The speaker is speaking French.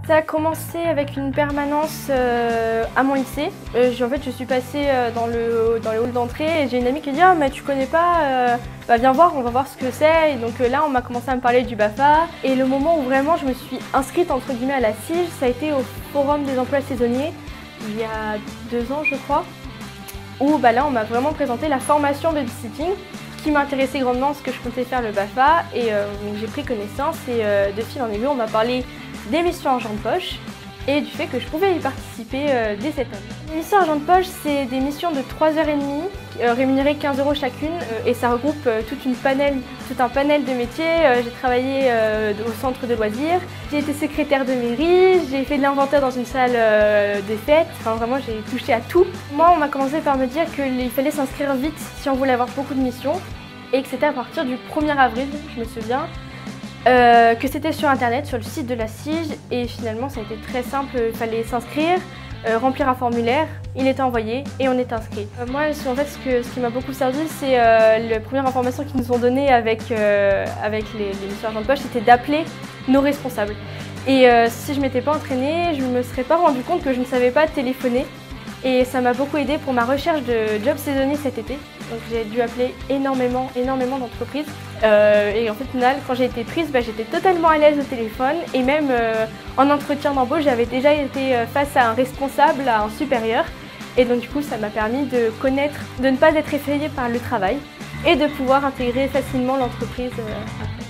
Ça a commencé avec une permanence à mon lycée. En fait, je suis passée dans le hall d'entrée et j'ai une amie qui dit « Ah, mais tu connais pas bah, viens voir, on va voir ce que c'est ». Et donc là, on m'a commencé à me parler du BAFA. Et le moment où vraiment je me suis inscrite entre guillemets à la CIGE, ça a été au Forum des emplois saisonniers, il y a 2 ans je crois, où bah, là, on m'a vraiment présenté la formation babysitting qui m'intéressait grandement ce que je comptais faire le BAFA. Et j'ai pris connaissance et de fil en aiguille, on m'a parlé des missions argent de poche et du fait que je pouvais y participer dès cette année. Les missions argent de poche, c'est des missions de 3h30, rémunérées 15 € chacune, et ça regroupe tout un panel de métiers. J'ai travaillé au centre de loisirs, j'ai été secrétaire de mairie, j'ai fait de l'inventaire dans une salle des fêtes, enfin vraiment j'ai touché à tout. Moi, on m'a commencé par me dire qu'il fallait s'inscrire vite si on voulait avoir beaucoup de missions et que c'était à partir du 1er avril, je me souviens. Que c'était sur internet, sur le site de la CIGE, et finalement ça a été très simple, il fallait s'inscrire, remplir un formulaire, il était envoyé et on est inscrit. Moi en fait ce qui m'a beaucoup servi, c'est la première information qu'ils nous ont donnée avec les missions argent de poche, c'était d'appeler nos responsables. Et si je ne m'étais pas entraînée, je ne me serais pas rendu compte que je ne savais pas téléphoner. Et ça m'a beaucoup aidé pour ma recherche de job saisonnier cet été. Donc j'ai dû appeler énormément d'entreprises. Et en fait, au final, quand j'ai été prise, j'étais totalement à l'aise au téléphone. Et même en entretien d'embauche, j'avais déjà été face à un responsable, à un supérieur. Et donc du coup, ça m'a permis de connaître, de ne pas être effrayée par le travail et de pouvoir intégrer facilement l'entreprise après.